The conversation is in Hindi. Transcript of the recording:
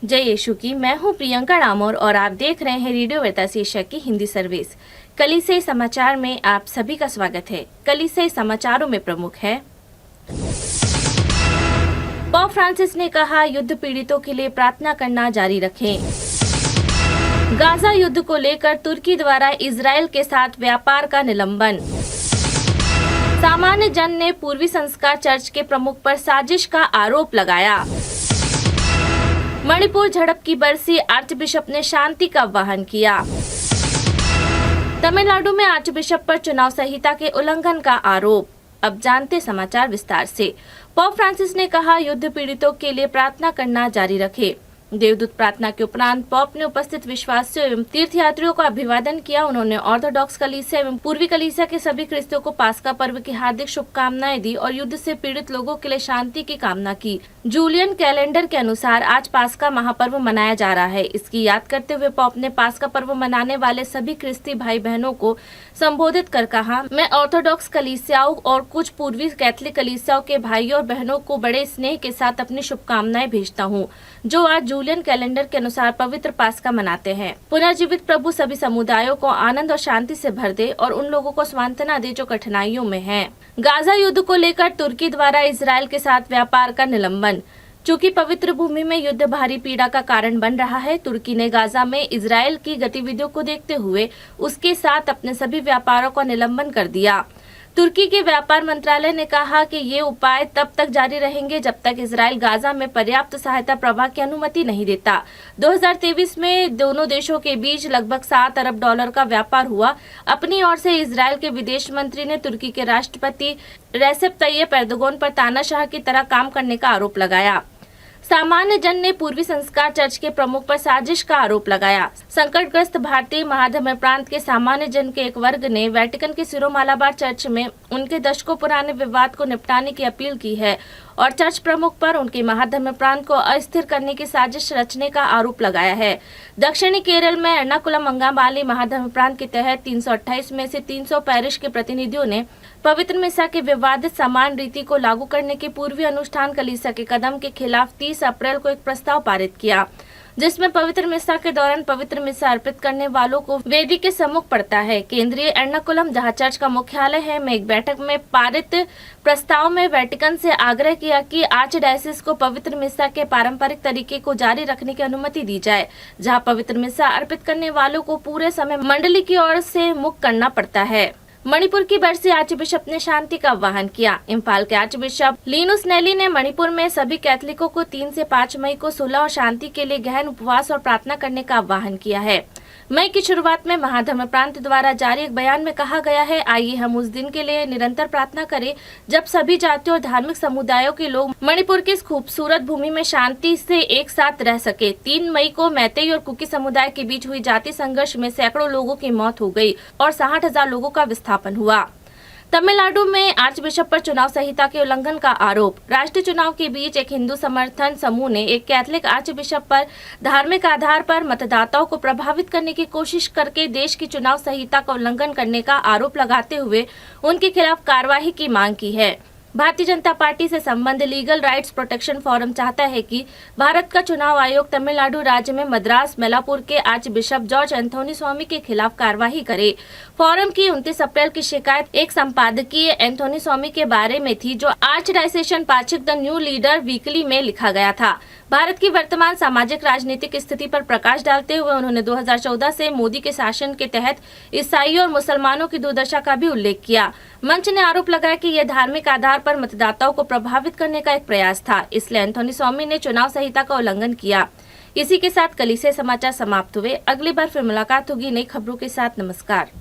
जय यीशु की। मैं हूं प्रियंका डामोर और आप देख रहे हैं रेडियो वार्ता शीर्षक की हिंदी सर्विस। कलीसिया समाचार में आप सभी का स्वागत है। कलीसिया समाचारों में प्रमुख है। पोप फ्रांसिस ने कहा, युद्ध पीड़ितों के लिए प्रार्थना करना जारी रखें। गाजा युद्ध को लेकर तुर्की द्वारा इजरायल के साथ व्यापार का निलंबन। सामान्य जन ने पूर्वी संस्कार चर्च के प्रमुख पर साजिश का आरोप लगाया। मणिपुर झड़प की बरसी, आर्चबिशप ने शांति का आह्वान किया। तमिलनाडु में आर्चबिशप पर चुनाव संहिता के उल्लंघन का आरोप। अब जानते समाचार विस्तार से। पोप फ्रांसिस ने कहा, युद्ध पीड़ितों के लिए प्रार्थना करना जारी रखे। देवदूत प्रार्थना के उपरांत पोप ने उपस्थित विश्वासियों एवं तीर्थयात्रियों का अभिवादन किया। उन्होंने ऑर्थोडॉक्स कलीसिया एवं पूर्वी कलीसिया के सभी क्रिस्तों को पास्का पर्व की हार्दिक शुभकामनाएं दी और युद्ध से पीड़ित लोगों के लिए शांति की कामना की। जूलियन कैलेंडर के अनुसार आज पास्का महापर्व मनाया जा रहा है। इसकी याद करते हुए पोप ने पास्का पर्व मनाने वाले सभी क्रिस्ती भाई बहनों को संबोधित कर कहा, मैं ऑर्थोडॉक्स कलीसियाओं और कुछ पूर्वी कैथोलिक कलीसियाओं के भाइयों और बहनों को बड़े स्नेह के साथ अपनी शुभकामनाएं भेजता हूँ, जो आज जूलियन कैलेंडर के अनुसार पवित्र पास्का मनाते हैं। पुनर्जीवित प्रभु सभी समुदायों को आनंद और शांति से भर दे और उन लोगों को सांत्वना दे जो कठिनाइयों में हैं। गाजा युद्ध को लेकर तुर्की द्वारा इजरायल के साथ व्यापार का निलंबन। चूंकि पवित्र भूमि में युद्ध भारी पीड़ा का कारण बन रहा है, तुर्की ने गाजा में इजरायल की गतिविधियों को देखते हुए उसके साथ अपने सभी व्यापारों का निलंबन कर दिया। तुर्की के व्यापार मंत्रालय ने कहा कि ये उपाय तब तक जारी रहेंगे जब तक इजरायल गाजा में पर्याप्त सहायता प्रवाह की अनुमति नहीं देता। 2023 में दोनों देशों के बीच लगभग $7 अरब का व्यापार हुआ। अपनी ओर से इजरायल के विदेश मंत्री ने तुर्की के राष्ट्रपति रेसेप तैयप एर्दोगन पर तानाशाह की तरह काम करने का आरोप लगाया। सामान्य जन ने पूर्वी संस्कार चर्च के प्रमुख पर साजिश का आरोप लगाया। संकटग्रस्त भारतीय महाधर्म प्रांत के सामान्य जन के एक वर्ग ने वेटिकन के सिरो मालाबार चर्च में उनके दशकों पुराने विवाद को निपटाने की अपील की है और चर्च प्रमुख पर उनके महाधर्म प्रांत को अस्थिर करने की साजिश रचने का आरोप लगाया है। दक्षिणी केरल में एर्नाकुलम अंगामाली महाधर्म प्रांत के तहत 328 में से 300 पैरिश के प्रतिनिधियों ने पवित्र मिसा के विवादित समान रीति को लागू करने के पूर्वी अनुष्ठान कलीसिया के कदम के खिलाफ 30 अप्रैल को एक प्रस्ताव पारित किया, जिसमें पवित्र मिसा के दौरान पवित्र मिसा अर्पित करने वालों को वेदी के सम्मुख पड़ता है। केंद्रीय एर्नाकुलम, जहां चर्च का मुख्यालय है, में एक बैठक में पारित प्रस्ताव में वेटिकन से आग्रह किया कि आर्चडायसिस को पवित्र मिसा के पारंपरिक तरीके को जारी रखने की अनुमति दी जाए, जहां पवित्र मिसा अर्पित करने वालों को पूरे समय मंडली की ओर से मुक्त करना पड़ता है। मणिपुर की बरसी, आर्चबिशप ने शांति का आह्वान किया। इम्फाल के आर्चबिशप लिनुस नेली ने मणिपुर में सभी कैथोलिकों को 3 से 5 मई को सुलह और शांति के लिए गहन उपवास और प्रार्थना करने का आह्वान किया है। मई की शुरुआत में महाधर्म प्रांत द्वारा जारी एक बयान में कहा गया है, आइए हम उस दिन के लिए निरंतर प्रार्थना करें जब सभी जातियों और धार्मिक समुदायों के लोग मणिपुर की इस खूबसूरत भूमि में शांति से एक साथ रह सके। 3 मई को मैतेई और कुकी समुदाय के बीच हुई जाति संघर्ष में सैकड़ों लोगों की मौत हो गई और 60,000 लोगों का विस्थापन हुआ। तमिलनाडु में आर्चबिशप पर चुनाव संहिता के उल्लंघन का आरोप। राष्ट्रीय चुनाव के बीच एक हिंदू समर्थन समूह ने एक कैथोलिक आर्चबिशप पर धार्मिक आधार पर मतदाताओं को प्रभावित करने की कोशिश करके देश की चुनाव संहिता का उल्लंघन करने का आरोप लगाते हुए उनके खिलाफ कार्रवाई की मांग की है। भारतीय जनता पार्टी से संबंध लीगल राइट्स प्रोटेक्शन फोरम चाहता है कि भारत का चुनाव आयोग तमिलनाडु राज्य में मद्रास मेलापुर के आर्चबिशप जॉर्ज एंथोनी स्वामी के खिलाफ कार्रवाई करे। फोरम की 29 अप्रैल की शिकायत एक संपादकीय एंथोनी स्वामी के बारे में थी, जो आर्चडायसेशन पाक्षिक द न्यू लीडर वीकली में लिखा गया था। भारत की वर्तमान सामाजिक राजनीतिक स्थिति पर प्रकाश डालते हुए उन्होंने 2014 से मोदी के शासन के तहत ईसाइयों और मुसलमानों की दुर्दशा का भी उल्लेख किया। मंच ने आरोप लगाया कि यह धार्मिक आधार पर मतदाताओं को प्रभावित करने का एक प्रयास था, इसलिए एंथोनी स्वामी ने चुनाव संहिता का उल्लंघन किया। इसी के साथ कलीसिया समाचार समाप्त हुए। अगली बार फिर मुलाकात होगी नई खबरों के साथ। नमस्कार।